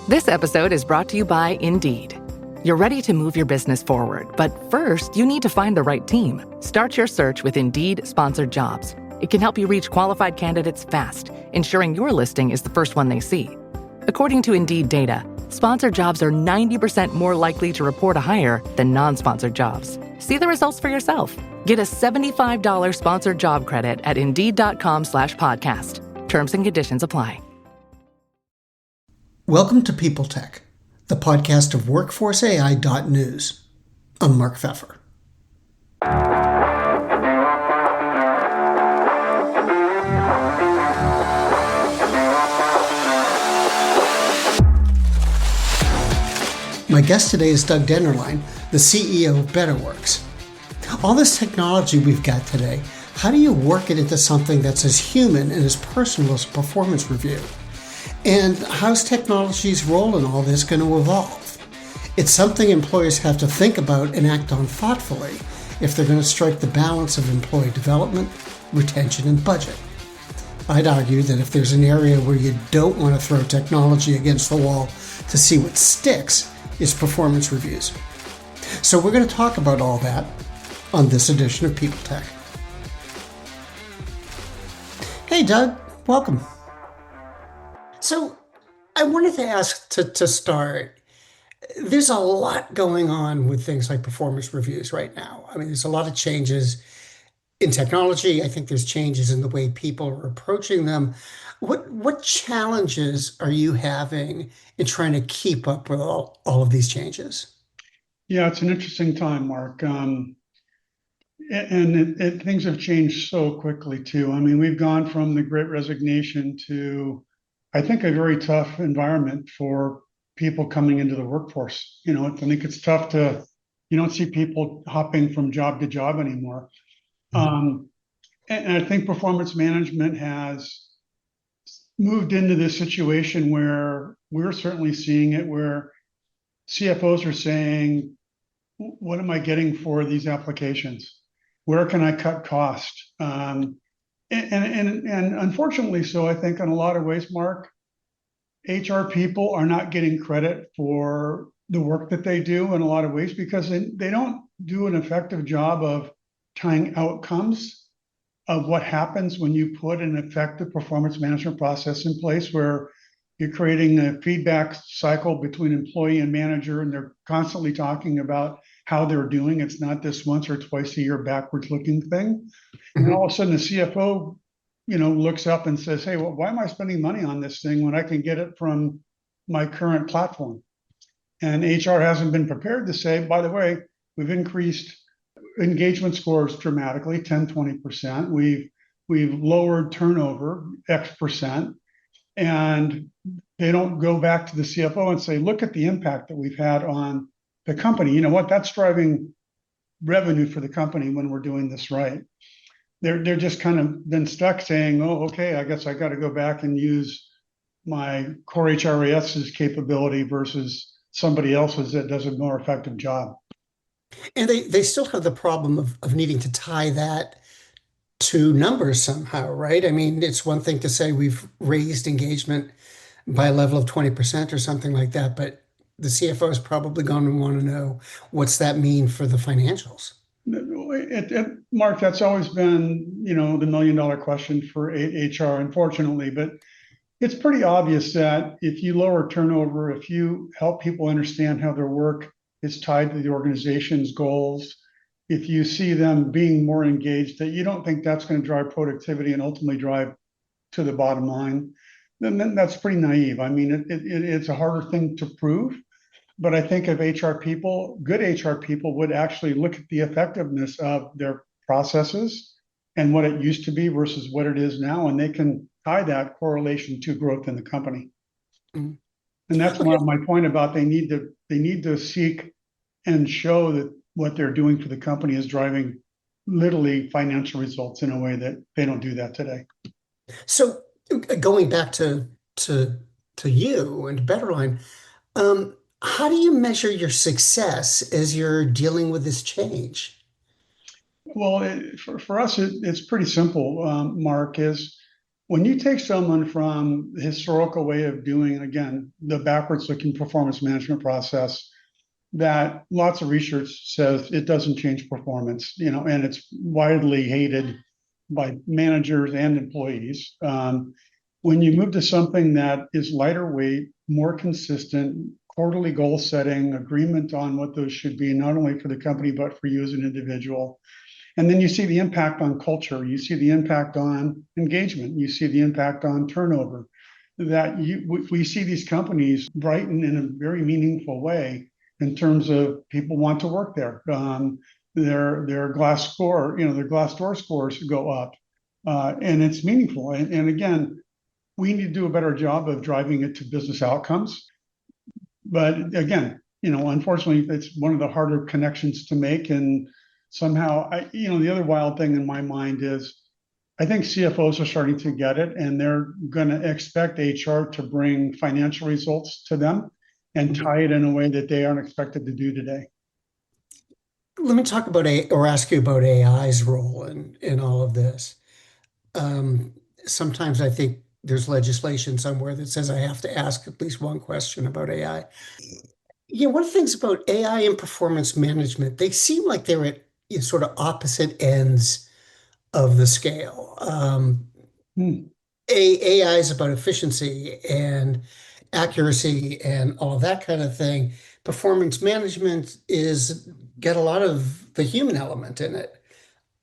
This episode is brought to you by Indeed. You're ready to move your business forward, but first, you need to find the right team. Start your search with Indeed-sponsored jobs. It can help you reach qualified candidates fast, ensuring your listing is the first one they see. According to Indeed data, sponsored jobs are 90% more likely to report a hire than non-sponsored jobs. See the results for yourself. Get a $75 sponsored job credit at Indeed.com/podcast. Terms and conditions apply. Welcome to People Tech, the podcast of WorkforceAI.news. I'm Mark Pfeffer. My guest today is Doug Dennerline, the CEO of Betterwork. All this technology we've got today, how do you work it into something that's as human and as personal as a performance review? And how's technology's role in all this going to evolve? It's something employers have to think about and act on thoughtfully if they're going to strike the balance of employee development, retention, and budget. I'd argue that if there's an area where you don't want to throw technology against the wall to see what sticks, is performance reviews. So we're going to talk about all that on this edition of People Tech. Hey Doug, welcome. So I wanted to ask to start, there's a lot going on with things like performance reviews right now. I mean, there's a lot of changes in technology. I think there's changes in the way people are approaching them. What challenges are you having in trying to keep up with all of these changes? Yeah, it's an interesting time, Mark. Things have changed so quickly too. I mean, we've gone from the Great Resignation to, I think, a very tough environment for people coming into the workforce. I think it's tough you don't see people hopping from job to job anymore. And I think performance management has moved into this situation where we're certainly seeing it, where CFOs are saying, what am I getting for these applications? Where can I cut cost? And unfortunately, so I think in a lot of ways, Mark, HR people are not getting credit for the work that they do in a lot of ways because they don't do an effective job of tying outcomes of what happens when you put an effective performance management process in place where you're creating a feedback cycle between employee and manager, and they're constantly talking about how they're doing. It's not this once or twice a year backwards looking thing. Mm-hmm. And all of a sudden the CFO, looks up and says, hey, well, why am I spending money on this thing when I can get it from my current platform? And HR hasn't been prepared to say, by the way, we've increased engagement scores dramatically, 10, 20%. We've lowered turnover X%. And they don't go back to the CFO and say, look at the impact that we've had on the company. You know what? That's driving revenue for the company when we're doing this right. They're just kind of been stuck saying, oh, okay, I guess I got to go back and use my core HRIS's capability versus somebody else's that does a more effective job. And they still have the problem of needing to tie that to numbers somehow, right? I mean, it's one thing to say we've raised engagement by a level of 20% or something like that, but the CFO is probably going to want to know what's that mean for the financials. Mark, that's always been, the $1 million question for HR, unfortunately, but it's pretty obvious that if you lower turnover, if you help people understand how their work is tied to the organization's goals, if you see them being more engaged, that you don't think that's going to drive productivity and ultimately drive to the bottom line, then that's pretty naive. I mean, it's a harder thing to prove, but I think if good HR people would actually look at the effectiveness of their processes and what it used to be versus what it is now, and they can tie that correlation to growth in the company. Mm-hmm. And that's my point about they need to seek and show that what they're doing for the company is driving literally financial results in a way that they don't do that today. So going back to you and Betterline, how do you measure your success as you're dealing with this change? Well, for us, it's pretty simple, Mark, is when you take someone from the historical way of doing, again, the backwards looking performance management process, that lots of research says it doesn't change performance, and it's widely hated by managers and employees. When you move to something that is lighter weight, more consistent, quarterly goal setting, agreement on what those should be, not only for the company, but for you as an individual. And then you see the impact on culture, you see the impact on engagement, you see the impact on turnover. We see these companies brighten in a very meaningful way in terms of people want to work there. Their glass score, their Glassdoor scores go up, and it's meaningful. And again, we need to do a better job of driving it to business outcomes. But again, unfortunately, it's one of the harder connections to make. And somehow, the other wild thing in my mind is I think CFOs are starting to get it, and they're going to expect HR to bring financial results to them and tie it in a way that they aren't expected to do today. Let me talk about or ask you about AI's role in all of this. Um, Sometimes I think there's legislation somewhere that says I have to ask at least one question about AI. Yeah, one of the things about AI and performance management, they seem like they're at sort of opposite ends of the scale. Hmm. AI is about efficiency and accuracy and all that kind of thing. Performance management is got a lot of the human element in it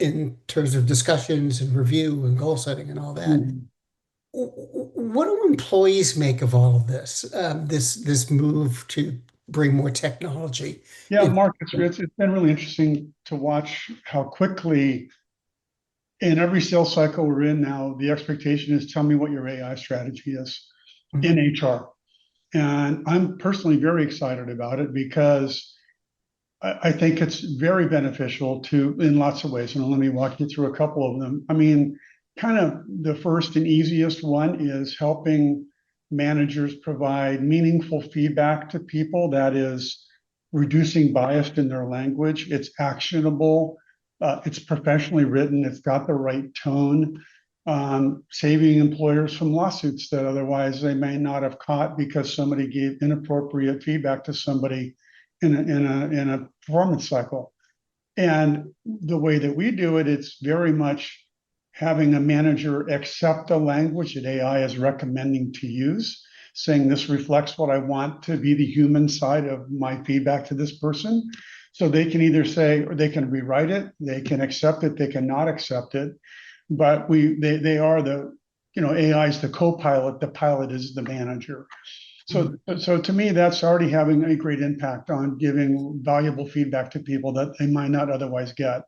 in terms of discussions and review and goal setting and all that. Hmm. What do employees make of all of this? This move to bring more technology Yeah, in? Mark, it's been really interesting to watch how quickly in every sales cycle we're in now, the expectation is tell me what your AI strategy is in HR. And I'm personally very excited about it because I think it's very beneficial in lots of ways. And let me walk you through a couple of them. I mean, kind of the first and easiest one is helping managers provide meaningful feedback to people that is reducing bias in their language. It's actionable, it's professionally written, it's got the right tone, saving employers from lawsuits that otherwise they may not have caught because somebody gave inappropriate feedback to somebody in a performance cycle. And the way that we do it, it's very much having a manager accept a language that AI is recommending to use, saying this reflects what I want to be the human side of my feedback to this person. So they can either say, or they can rewrite it, they can accept it, they can not accept it. But they are AI is the co-pilot, the pilot is the manager. So to me, that's already having a great impact on giving valuable feedback to people that they might not otherwise get.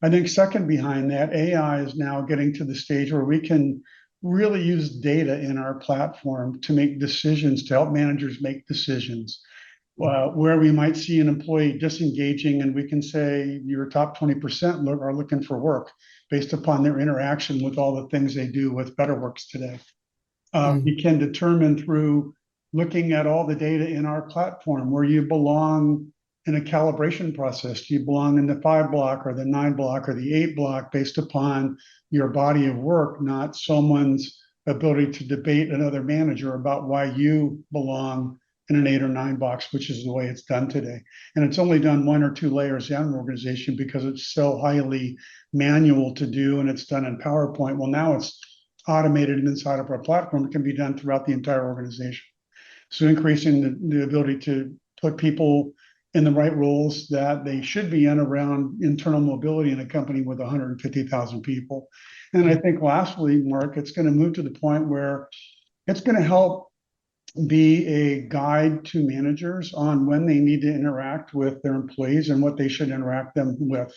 I think second behind that, AI is now getting to the stage where we can really use data in our platform to make decisions, to help managers make decisions. Where we might see an employee disengaging, and we can say your top 20% are looking for work based upon their interaction with all the things they do with Betterworks today. Mm. We can determine through looking at all the data in our platform where you belong in a calibration process. Do you belong in the 5 block or the 9 block or the 8 block based upon your body of work, not someone's ability to debate another manager about why you belong in an 8 or 9 box, which is the way it's done today. And it's only done 1 or 2 layers down an organization because it's so highly manual to do and it's done in PowerPoint. Well, now it's automated inside of our platform. It can be done throughout the entire organization. So increasing the ability to put people in the right roles that they should be in around internal mobility in a company with 150,000 people. And I think lastly, Mark, it's going to move to the point where it's going to help be a guide to managers on when they need to interact with their employees and what they should interact them with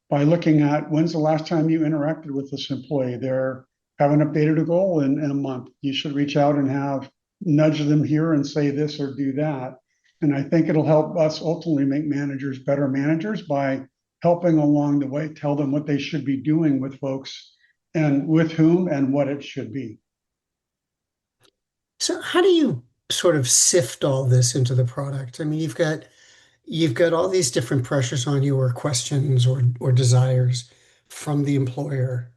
by looking at when's the last time you interacted with this employee. They're haven't updated a goal in a month. You should reach out and have nudge them here and say this or do that. And I think it'll help us ultimately make managers better managers by helping along the way, tell them what they should be doing with folks and with whom and what it should be. So how do you sort of sift all this into the product? I mean, you've got all these different pressures on you or questions or desires from the employer.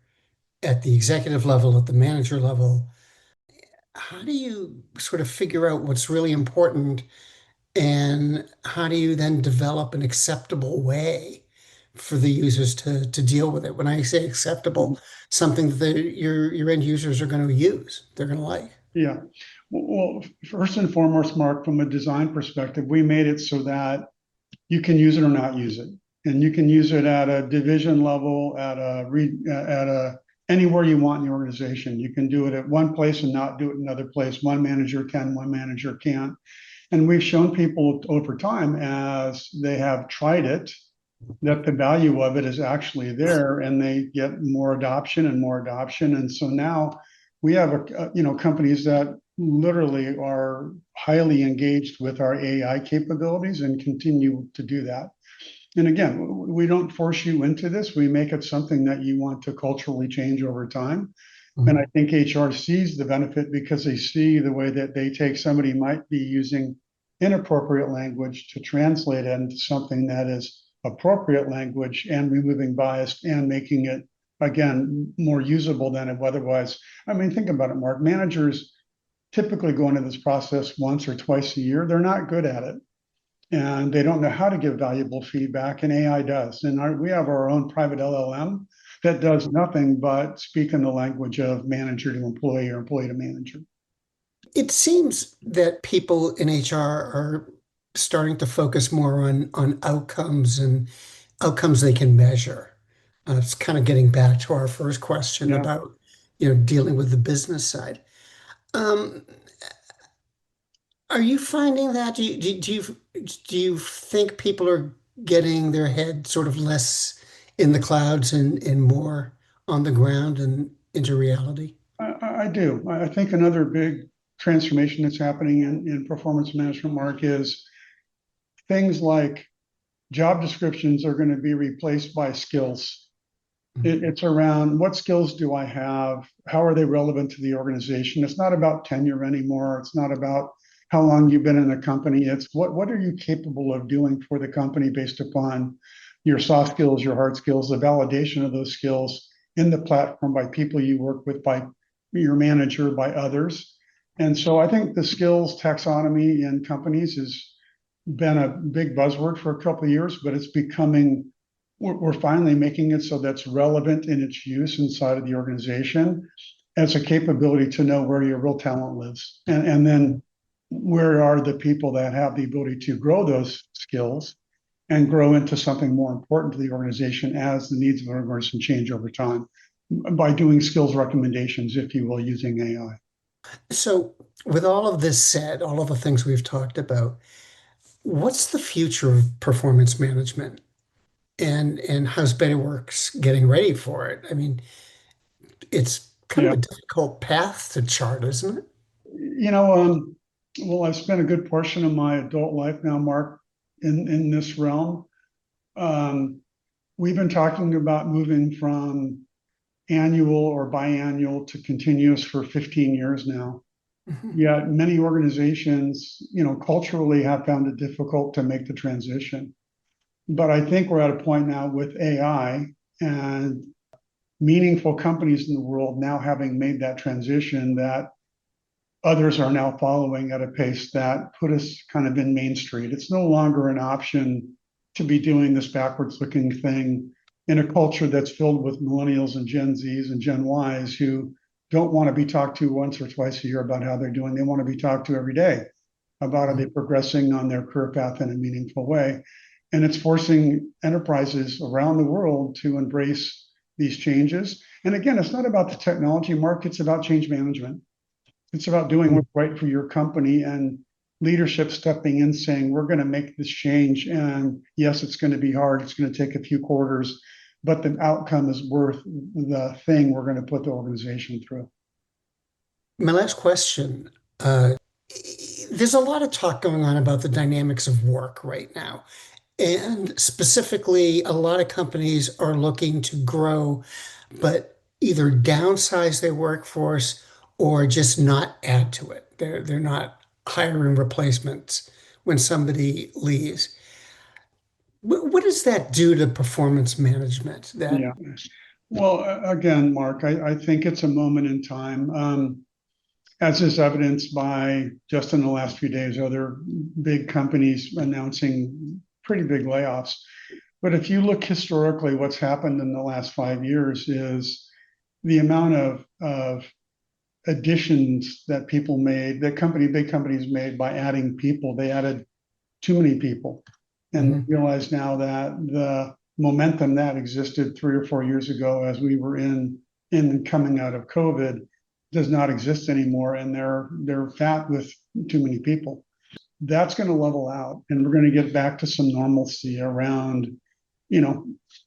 at the executive level, at the manager level, how do you sort of figure out what's really important and how do you then develop an acceptable way for the users to deal with it? When I say acceptable, something that your end users are going to use, they're going to like. Yeah. Well, first and foremost, Mark, from a design perspective, we made it so that you can use it or not use it. And you can use it at a division level, at a anywhere you want in the organization. You can do it at one place and not do it another place. One manager can, one manager can't. And we've shown people over time as they have tried it, that the value of it is actually there and they get more adoption and more adoption. And so now we have companies that literally are highly engaged with our AI capabilities and continue to do that. And again, we don't force you into this. We make it something that you want to culturally change over time. And I think HR sees the benefit because they see the way that they take somebody might be using inappropriate language to translate it into something that is appropriate language and removing bias and making it, again, more usable than it otherwise. I mean, think about it, Mark. Managers typically go into this process once or twice a year. They're not good at it and they don't know how to give valuable feedback, and AI does. And we have our own private LLM that does nothing but speak in the language of manager to employee or employee to manager. It seems that people in HR are starting to focus more on outcomes and outcomes they can measure. It's kind of getting back to our first question Yeah. about, dealing with the business side. Um, are you finding that? Do you think people are getting their head sort of less in the clouds and more on the ground and into reality? I do. I think another big transformation that's happening in performance management, Mark, is things like job descriptions are going to be replaced by skills. It's around what skills do I have? How are they relevant to the organization? It's not about tenure anymore. It's not about how long you've been in a company. It's what are you capable of doing for the company based upon your soft skills, your hard skills, the validation of those skills in the platform by people you work with, by your manager, by others. And so I think the skills taxonomy in companies has been a big buzzword for a couple of years, but it's becoming, we're finally making it so that's relevant in its use inside of the organization as a capability to know where your real talent lives. And then where are the people that have the ability to grow those skills and grow into something more important to the organization as the needs of the organization change over time by doing skills recommendations, if you will, using AI. So, with all of this said, all of the things we've talked about, what's the future of performance management and how's Betterworks getting ready for it? I mean, it's kind of Yeah. a difficult path to chart, isn't it? You know, well, I've spent a good portion of my adult life now, Mark, in this realm. Um, we've been talking about moving from annual or biannual to continuous for 15 years now. Mhm. Yet many organizations, culturally have found it difficult to make the transition. But I think we're at a point now with AI and meaningful companies in the world now having made that transition that others are now following at a pace that put us kind of in Main Street. It's no longer an option to be doing this backwards looking thing in a culture that's filled with millennials and Gen Zs and Gen Ys who don't want to be talked to once or twice a year about how they're doing. They want to be talked to every day about are they progressing on their career path in a meaningful way. And it's forcing enterprises around the world to embrace these changes. And again, it's not about the technology, Mark, it's about change management. It's about doing what's right for your company and leadership stepping in saying, we're going to make this change. And yes, it's going to be hard. It's going to take a few quarters, but the outcome is worth the thing we're going to put the organization through. My last question, there's a lot of talk going on about the dynamics of work right now. And specifically, a lot of companies are looking to grow, but either downsize their workforce or just not add to it. They're not hiring replacements when somebody leaves. What does that do to performance management? Yeah. Well, again, Mark, I think it's a moment in time, as is evidenced by just in the last few days, other big companies announcing pretty big layoffs. But if you look historically, what's happened in the last 5 years is the amount of additions that people made, big companies made by adding people. They added too many people, and realize now that the momentum that existed 3 or 4 years ago, as we were in coming out of COVID, does not exist anymore, and they're fat with too many people. That's going to level out, and we're going to get back to some normalcy around,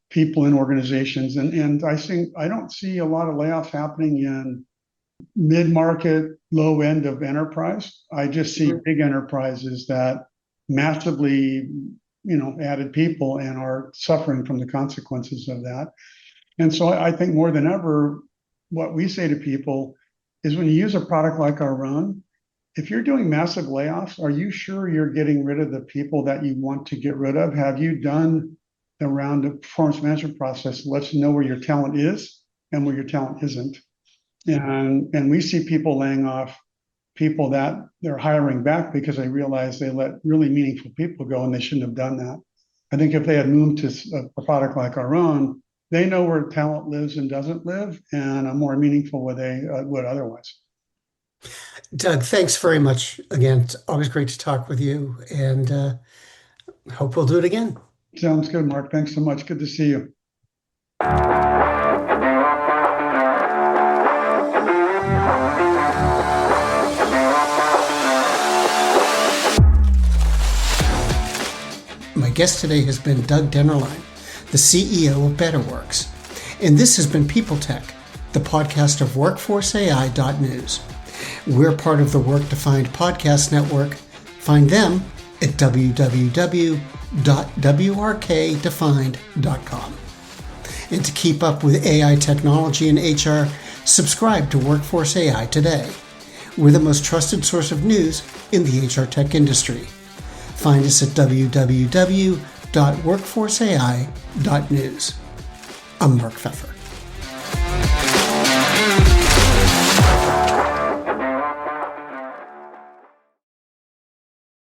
people in organizations. And I don't see a lot of layoffs happening in mid-market, low end of enterprise. I just see big enterprises that massively, added people and are suffering from the consequences of that. And so I think more than ever, what we say to people is, when you use a product like our own, if you're doing massive layoffs, are you sure you're getting rid of the people that you want to get rid of? Have you done the round of performance management process that lets you know where your talent is and where your talent isn't? And we see people laying off people that they're hiring back because they realize they let really meaningful people go, and they shouldn't have done that. I think if they had moved to a product like our own, they know where talent lives and doesn't live, and a more meaningful way they would otherwise. Doug, thanks very much again. It's always great to talk with you, and hope we'll do it again. Sounds good, Mark. Thanks so much. Good to see you. My guest today has been Doug Dennerline, the CEO of Betterwork. And this has been People Tech, the podcast of WorkforceAI.news. We're part of the Work Defined Podcast Network. Find them at www.wrkdefined.com. And to keep up with AI technology and HR, subscribe to Workforce AI today. We're the most trusted source of news in the HR tech industry. Find us at www.workforceai.news. I'm Mark Pfeffer.